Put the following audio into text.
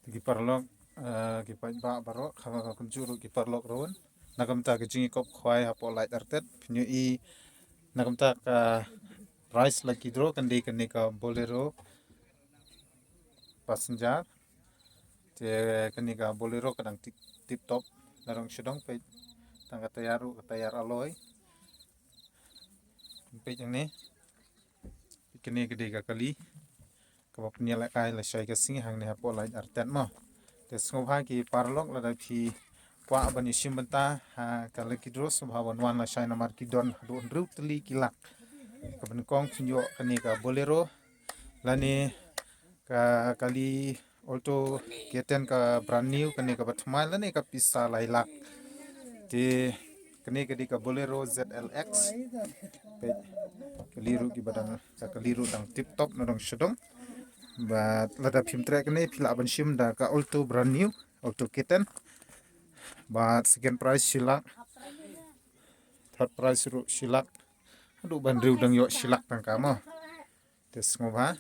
Giparlok gipai ba baro khama kunjuru giparlok ron nagamta Jingiakop Khwai hapo laitarted pinyu I nagamta price lagi dro kandi ka bolero passenger te kandi ka bolero kadang tip top narong sedong pe tangga tayar aloy pe yang ni kini gede ka kali kabap niala kai la shai ka sing Hangne hapo laitarted mo te sngobha ki parlok la phi kwa bani simbanta ha kalaki dro subhawan wan la shai namar ki don don rutli kilak kaban kong pinyo kani ka bolero lani ka kali auto keten ka brand new kani ka batmai lani ka pisa lailak te kani ka bolero ZLX pe kaliru ki badang ka kaliru dang tip top na dong shedong but lada phim track ni phila ban sim da ka auto brand new auto keten but second price silak third price ru silak adu ban riu dang yo silak tang ka mo tes ngobha